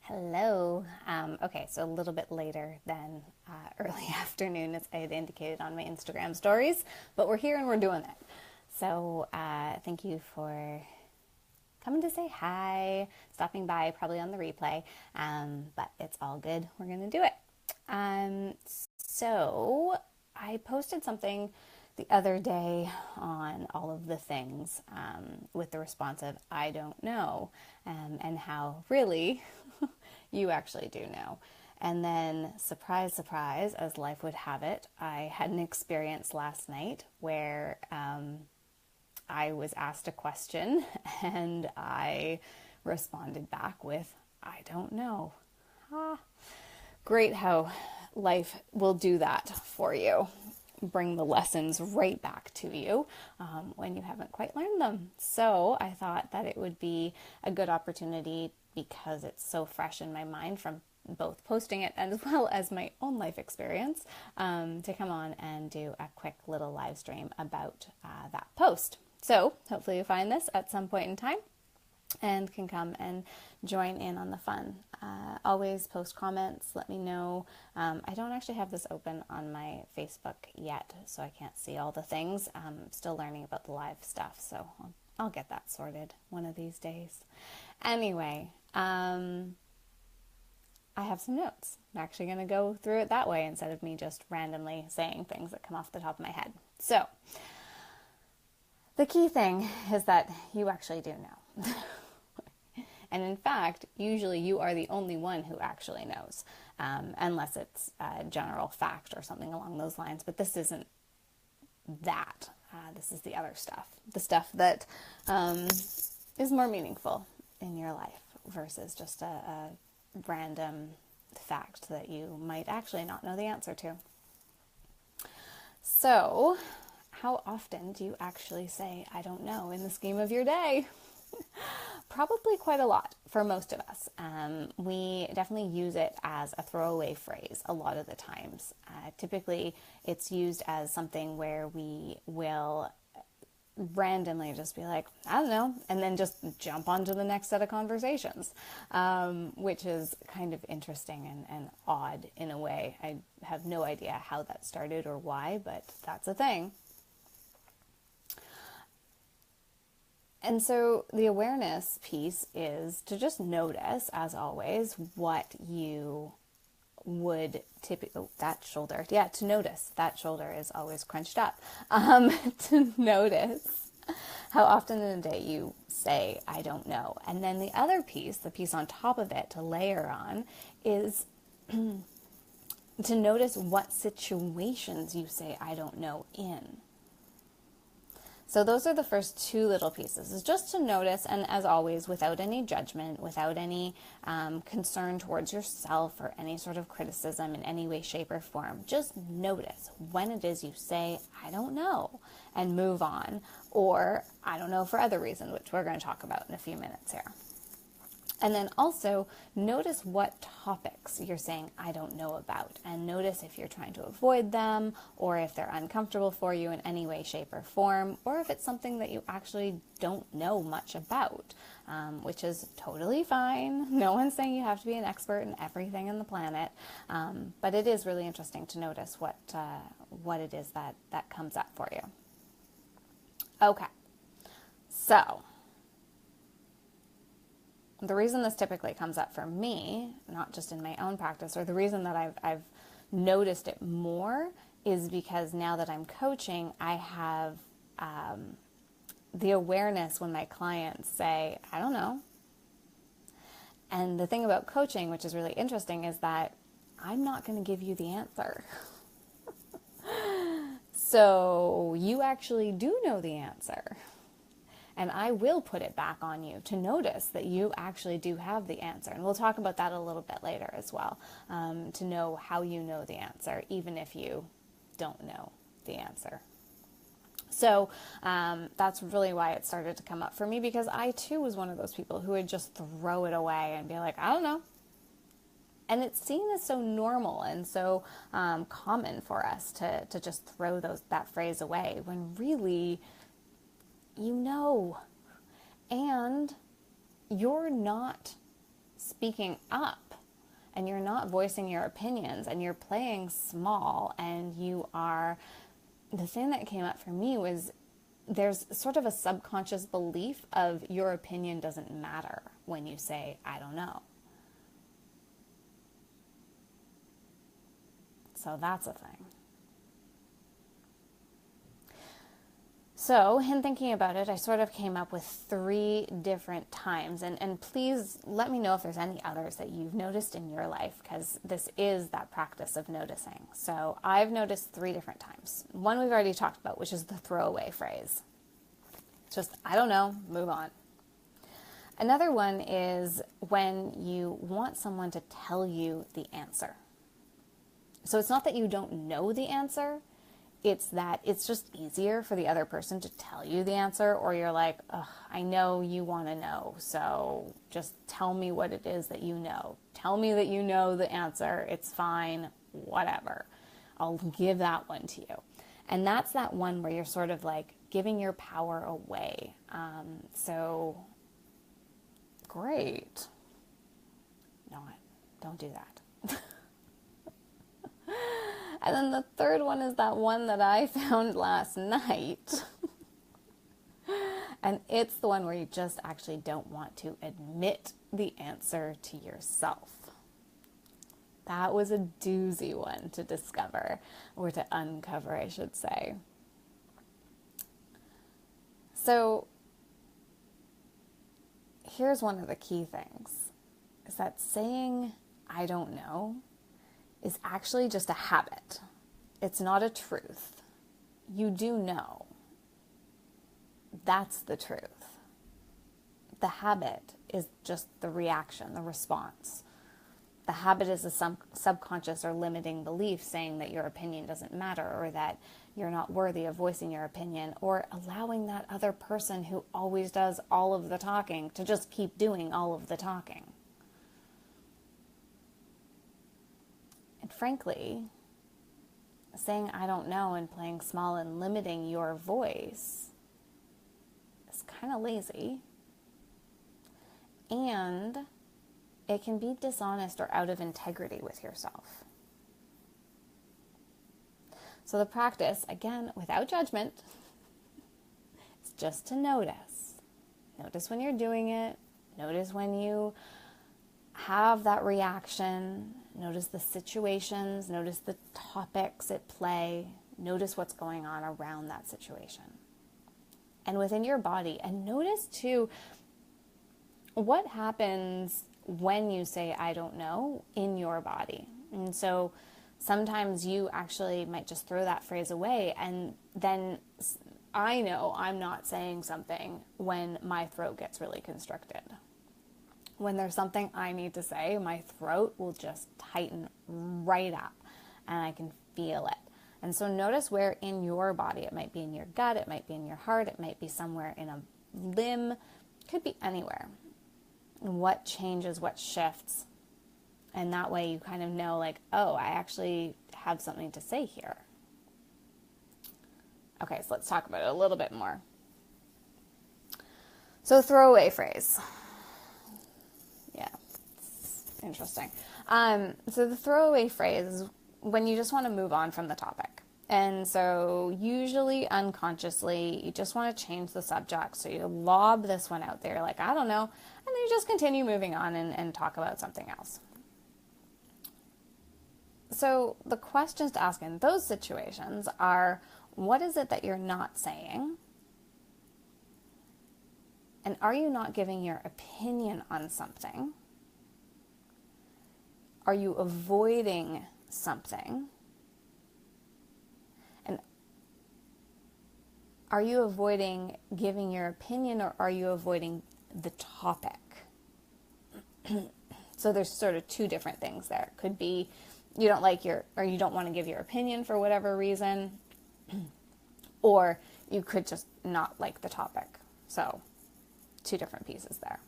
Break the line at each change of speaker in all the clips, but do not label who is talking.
Hello. Okay, so a little bit later than early afternoon, as I had indicated on my Instagram stories, but we're here and we're doing it. So thank you for coming to say hi, stopping by, probably on the replay, but it's all good. We're going to do it. Um, so I posted something the other day on all of the things with the response of I don't know, and how really you actually do know. And then, surprise, surprise, as life would have it, I had an experience last night where I was asked a question and I responded back with, I don't know. Ah, great how life will do that for you. Bring the lessons right back to you when you haven't quite learned them. So I thought that it would be a good opportunity, because it's so fresh in my mind from both posting it as well as my own life experience, to come on and do a quick little live stream about that post. So hopefully you find this at some point in time and can come and join in on the fun. Always post comments, let me know. I don't actually have this open on my Facebook yet, so I can't see all the things. I'm still learning about the live stuff, so I'll get that sorted one of these days. Anyway, I have some notes. I'm actually going to go through it that way instead of me just randomly saying things that come off the top of my head. So, the key thing is that you actually do know. And in fact, usually you are the only one who actually knows, unless it's a general fact or something along those lines. But this isn't that. This is the other stuff. The stuff that is more meaningful in your life versus just a random fact that you might actually not know the answer to. So, how often do you actually say, I don't know, in the scheme of your day? Probably quite a lot for most of us. We definitely use it as a throwaway phrase a lot of the times. Typically, it's used as something where we will randomly just be like, I don't know, and then just jump onto the next set of conversations, which is kind of interesting and odd in a way. I have no idea how that started or why, but that's a thing. And so the awareness piece is to just notice, as always, what you would typically, that shoulder, to notice that shoulder is always crunched up, to notice how often in a day you say, I don't know. And then the other piece, the piece on top of it to layer on, is to notice what situations you say, I don't know in. So those are the first two little pieces, is just to notice, and as always, without any judgment, without any concern towards yourself or any sort of criticism in any way, shape, or form. Just notice when it is you say, I don't know, and move on, or I don't know for other reasons, which we're going to talk about in a few minutes here. And then also notice what topics you're saying I don't know about, and notice if you're trying to avoid them or if they're uncomfortable for you in any way, shape, or form, or if it's something that you actually don't know much about, which is totally fine. No one's saying you have to be an expert in everything on the planet, but it is really interesting to notice what it is that comes up for you. Okay, so the reason this typically comes up for me, not just in my own practice, or the reason that I've noticed it more, is because now that I'm coaching, I have the awareness when my clients say, I don't know. And the thing about coaching, which is really interesting, is that I'm not going to give you the answer. So you actually do know the answer. And I will put it back on you to notice that you actually do have the answer. And we'll talk about that a little bit later as well, to know how you know the answer, even if you don't know the answer. So that's really why it started to come up for me, because I too was one of those people who would just throw it away and be like, I don't know. And it's seen as so normal and so common for us to just throw that phrase away, when really, you know, and you're not speaking up and you're not voicing your opinions and you're playing small and the thing that came up for me was there's sort of a subconscious belief of your opinion doesn't matter when you say, I don't know. So that's a thing. So in thinking about it, I sort of came up with 3 different times. And please let me know if there's any others that you've noticed in your life, because this is that practice of noticing. So I've noticed 3 different times. One we've already talked about, which is the throwaway phrase. Just, I don't know, move on. Another one is when you want someone to tell you the answer. So it's not that you don't know the answer, it's that it's just easier for the other person to tell you the answer, or you're like, ugh, I know you want to know, so just tell me what it is that you know. Tell me that you know the answer, it's fine, whatever. I'll give that one to you. And that's that one where you're sort of like giving your power away. So, great. No, don't do that. And then the third one is that one that I found last night. And it's the one where you just actually don't want to admit the answer to yourself. That was a doozy one to discover, or to uncover, I should say. So here's one of the key things, is that saying, I don't know, is actually just a habit. It's not a truth. You do know. That's the truth. The habit is just the reaction, the response. The habit is a subconscious or limiting belief saying that your opinion doesn't matter, or that you're not worthy of voicing your opinion, or allowing that other person who always does all of the talking to just keep doing all of the talking. And frankly, saying I don't know and playing small and limiting your voice is kind of lazy. And it can be dishonest or out of integrity with yourself. So the practice, again, without judgment, is just to notice. Notice when you're doing it. Notice when you have that reaction. Notice the situations. Notice the topics at play. Notice what's going on around that situation. And within your body. And notice, too, what happens when you say, I don't know, in your body. And so sometimes you actually might just throw that phrase away, and then I know I'm not saying something when my throat gets really constricted. When there's something I need to say, my throat will just tighten right up, and I can feel it. And so notice where in your body. It might be in your gut, it might be in your heart, it might be somewhere in a limb, it could be anywhere. What changes, what shifts, and that way you kind of know, like, oh, I actually have something to say here. Okay, so let's talk about it a little bit more. So throwaway phrase. Yeah, it's interesting. So the throwaway phrase is when you just want to move on from the topic. And so usually unconsciously, you just want to change the subject. So you lob this one out there like, I don't know. And then you just continue moving on and talk about something else. So the questions to ask in those situations are, what is it that you're not saying? And are you not giving your opinion on something? Are you avoiding something? And are you avoiding giving your opinion, or are you avoiding the topic? So there's sort of 2 different things there. It could be you don't like or you don't want to give your opinion for whatever reason, or you could just not like the topic. So 2 different pieces there.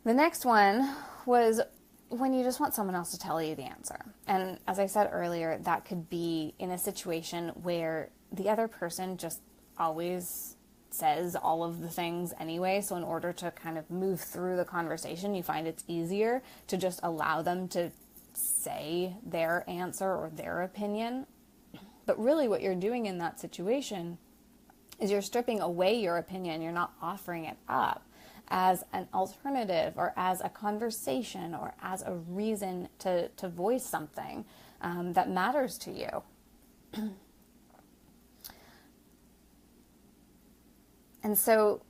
The next one was when you just want someone else to tell you the answer. And as I said earlier, that could be in a situation where the other person just always says all of the things anyway. So in order to kind of move through the conversation, you find it's easier to just allow them to say their answer or their opinion. But really what you're doing in that situation is you're stripping away your opinion. You're not offering it up as an alternative or as a conversation or as a reason to voice something that matters to you. And so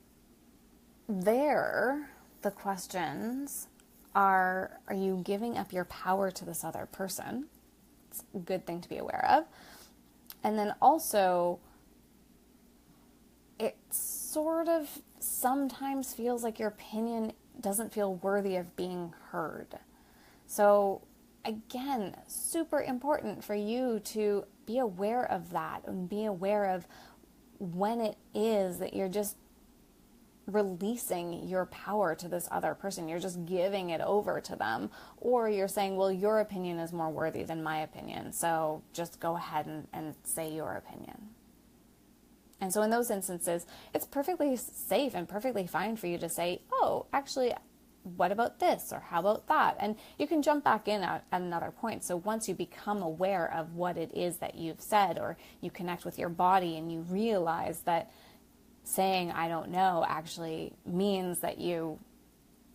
there, the questions are you giving up your power to this other person? It's a good thing to be aware of. And then also, it sort of sometimes feels like your opinion doesn't feel worthy of being heard. So again, super important for you to be aware of that and be aware of when it is that you're just releasing your power to this other person. You're just giving it over to them. Or you're saying, well, your opinion is more worthy than my opinion, so just go ahead and say your opinion. And so in those instances, it's perfectly safe and perfectly fine for you to say, oh, actually, what about this? Or how about that? And you can jump back in at another point. So once you become aware of what it is that you've said, or you connect with your body and you realize that saying, I don't know, actually means that you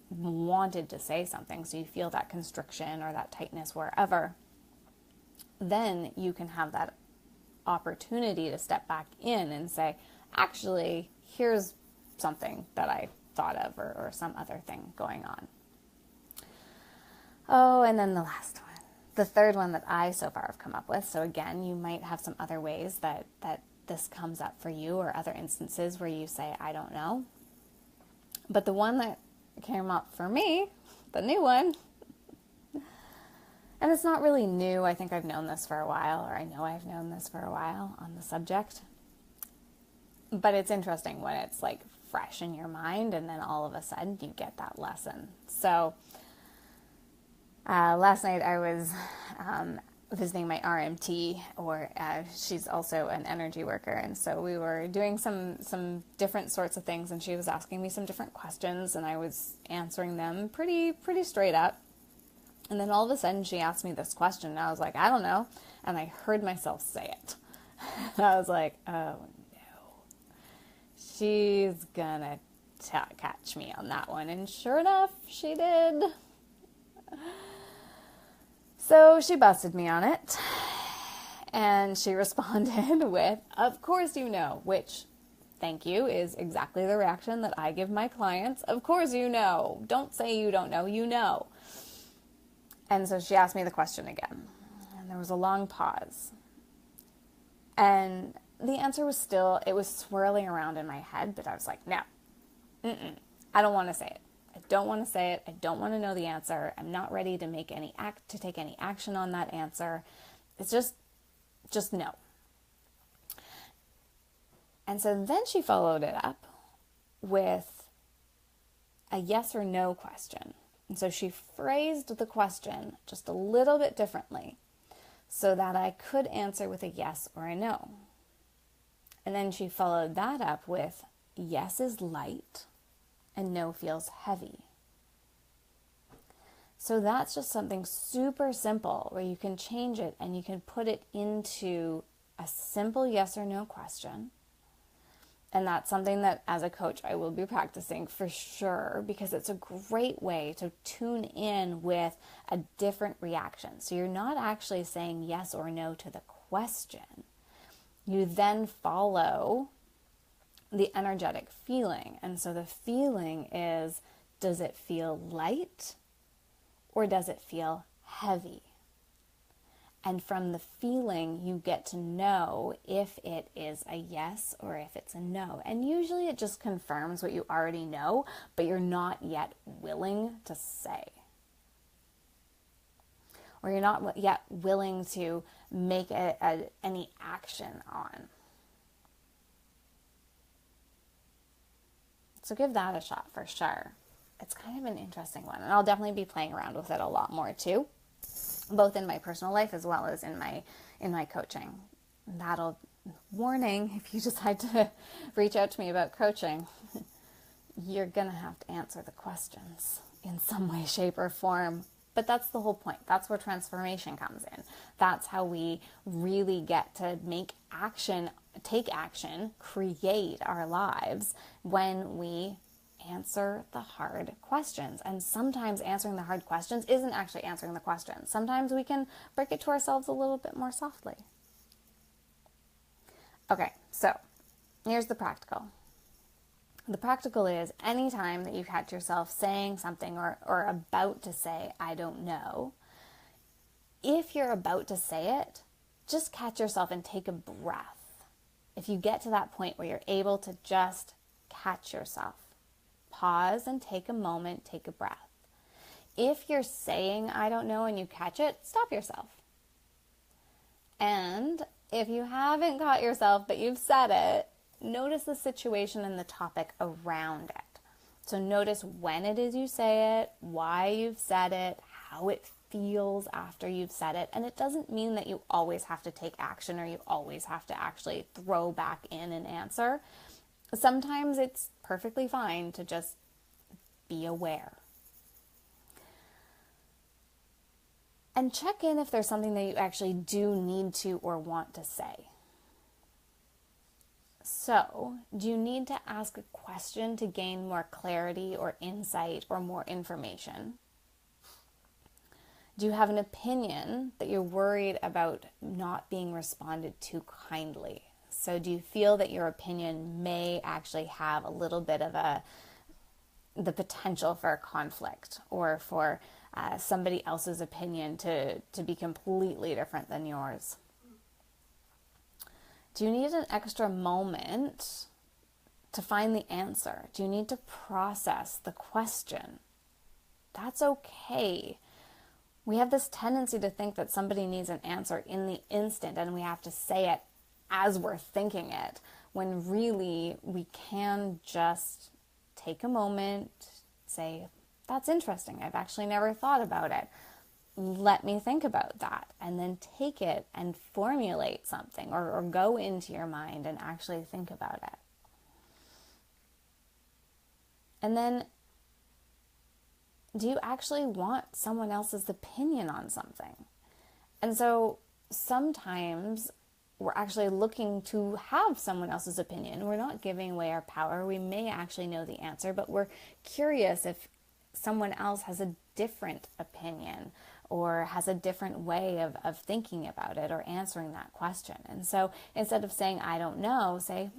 wanted to say something. So you feel that constriction or that tightness wherever, then you can have that opportunity to step back in and say, actually, here's something that I thought of, or some other thing going on. Oh, and then the last one, the third one that I so far have come up with. So again, you might have some other ways that this comes up for you, or other instances where you say, I don't know. But the one that came up for me, the new one, and it's not really new. I think I've known this for a while, or I know I've known this for a while on the subject. But it's interesting when it's like fresh in your mind and then all of a sudden you get that lesson. So last night I was visiting my RMT, or she's also an energy worker. And so we were doing some different sorts of things, and she was asking me some different questions and I was answering them pretty straight up. And then all of a sudden she asked me this question and I was like, I don't know. And I heard myself say it. I was like, oh no, she's gonna catch me on that one. And sure enough, she did. So she busted me on it. And she responded with, of course you know, which, thank you, is exactly the reaction that I give my clients. Of course you know. Don't say you don't know, you know. And so she asked me the question again, and there was a long pause. And the answer was still, it was swirling around in my head, but I was like, no, I don't want to say it. I don't want to say it. I don't want to know the answer. I'm not ready to take any action on that answer. It's just no. And so then she followed it up with a yes or no question. And so she phrased the question just a little bit differently so that I could answer with a yes or a no. And then she followed that up with, yes is light and no feels heavy. So that's just something super simple where you can change it and you can put it into a simple yes or no question. And that's something that as a coach I will be practicing for sure, because it's a great way to tune in with a different reaction. So you're not actually saying yes or no to the question. You then follow the energetic feeling. And so the feeling is, does it feel light or does it feel heavy? And from the feeling, you get to know if it is a yes or if it's a no. And usually it just confirms what you already know, but you're not yet willing to say. Or you're not yet willing to make any action on. So give that a shot for sure. It's kind of an interesting one. And I'll definitely be playing around with it a lot more too, both in my personal life as well as in my coaching. That'll warning, if you decide to reach out to me about coaching, you're going to have to answer the questions in some way, shape, or form. But that's the whole point. That's where transformation comes in. That's how we really get to take action, create our lives when we answer the hard questions. And sometimes answering the hard questions isn't actually answering the questions. Sometimes we can break it to ourselves a little bit more softly. Okay, so here's the practical. The practical is anytime that you catch yourself saying something or about to say, I don't know, if you're about to say it, just catch yourself and take a breath. If you get to that point where you're able to just catch yourself, pause and take a moment, take a breath. If you're saying, I don't know, and you catch it, stop yourself. And if you haven't caught yourself, but you've said it, notice the situation and the topic around it. So notice when it is you say it, why you've said it, how it feels after you've said it. And it doesn't mean that you always have to take action or you always have to actually throw back in an answer. Sometimes it's perfectly fine to just be aware. And check in if there's something that you actually do need to or want to say. So, do you need to ask a question to gain more clarity or insight or more information? Do you have an opinion that you're worried about not being responded to kindly? So do you feel that your opinion may actually have a little bit of the potential for a conflict or for somebody else's opinion to be completely different than yours? Do you need an extra moment to find the answer? Do you need to process the question? That's okay. We have this tendency to think that somebody needs an answer in the instant and we have to say it as we're thinking it, when really we can just take a moment, say, that's interesting. I've actually never thought about it. Let me think about that, and then take it and formulate something or go into your mind and actually think about it. And then, do you actually want someone else's opinion on something? And so sometimes we're actually looking to have someone else's opinion. We're not giving away our power. We may actually know the answer, but we're curious if someone else has a different opinion or has a different way of thinking about it or answering that question. And so instead of saying, I don't know, say,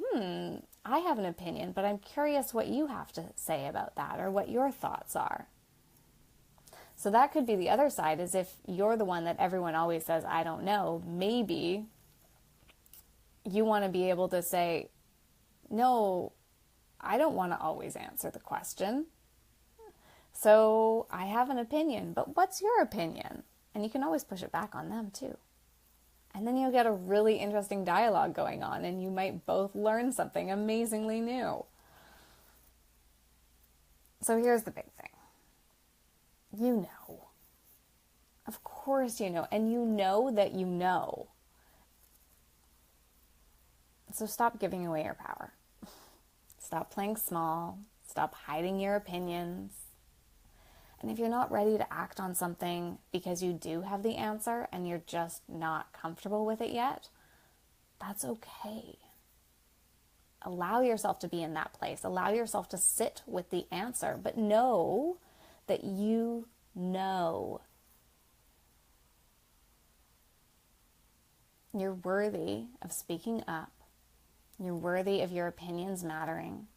I have an opinion, but I'm curious what you have to say about that or what your thoughts are. So that could be the other side, is if you're the one that everyone always says, I don't know, maybe you want to be able to say, no, I don't want to always answer the question. So I have an opinion, but what's your opinion? And you can always push it back on them too. And then you'll get a really interesting dialogue going on and you might both learn something amazingly new. So here's the big thing. You know. Of course you know. And you know that you know. So stop giving away your power. Stop playing small. Stop hiding your opinions. And if you're not ready to act on something because you do have the answer and you're just not comfortable with it yet, that's okay. Allow yourself to be in that place. Allow yourself to sit with the answer, but know that you know. You're worthy of speaking up. You're worthy of your opinions mattering.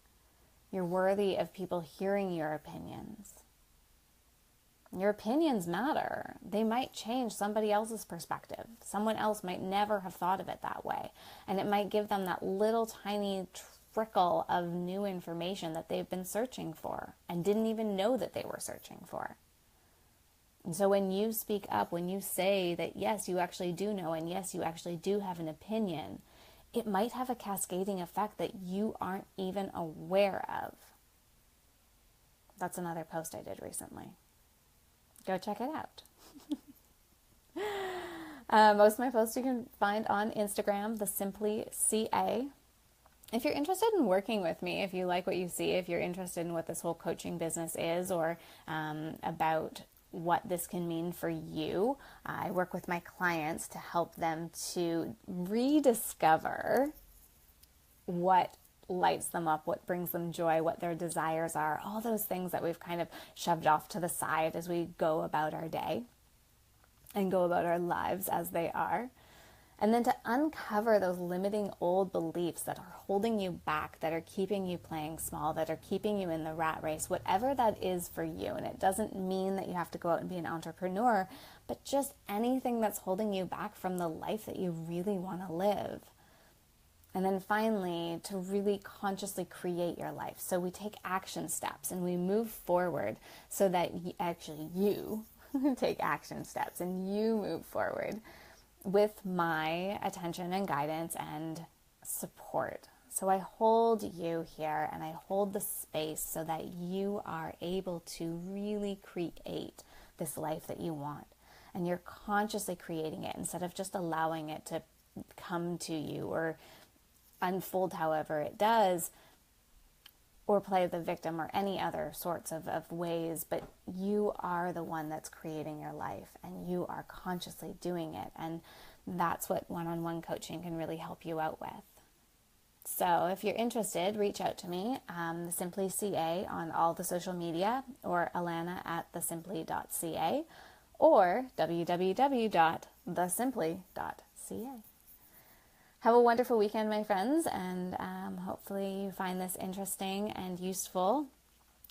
You're worthy of people hearing your opinions. Your opinions matter. They might change somebody else's perspective. Someone else might never have thought of it that way. And it might give them that little tiny trickle of new information that they've been searching for and didn't even know that they were searching for. And so when you speak up, when you say that yes, you actually do know, and yes, you actually do have an opinion, it might have a cascading effect that you aren't even aware of. That's another post I did recently. Go check it out. Most of my posts you can find on Instagram, the Simply CA. If you're interested in working with me, if you like what you see, if you're interested in what this whole coaching business is, or about what this can mean for you, I work with my clients to help them to rediscover what lights them up, what brings them joy, what their desires are, all those things that we've kind of shoved off to the side as we go about our day and go about our lives as they are. And then to uncover those limiting old beliefs that are holding you back, that are keeping you playing small, that are keeping you in the rat race, whatever that is for you. And it doesn't mean that you have to go out and be an entrepreneur, but just anything that's holding you back from the life that you really want to live. And then finally, to really consciously create your life. So we take action steps and we move forward so that you take action steps and you move forward with my attention and guidance and support. So I hold you here and I hold the space so that you are able to really create this life that you want. And you're consciously creating it instead of just allowing it to come to you or unfold however it does, or play the victim or any other sorts of ways, but you are the one that's creating your life and you are consciously doing it. And that's what one-on-one coaching can really help you out with. So if you're interested, reach out to me, Simply CA on all the social media, or Alana at thesimply.ca, or www.thesimply.ca. Have a wonderful weekend, my friends, and hopefully you find this interesting and useful.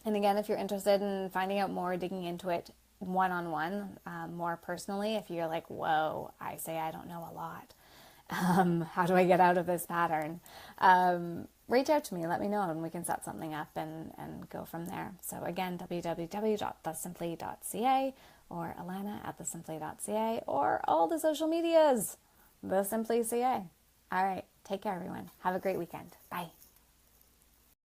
And again, if you're interested in finding out more, digging into it one-on-one, more personally, if you're like, whoa, I don't know a lot. How do I get out of this pattern? Reach out to me, let me know, and we can set something up and go from there. So again, www.thesimply.ca, or Alana at thesimply.ca, or all the social medias, The Simply CA. All right. Take care, everyone. Have a great weekend. Bye.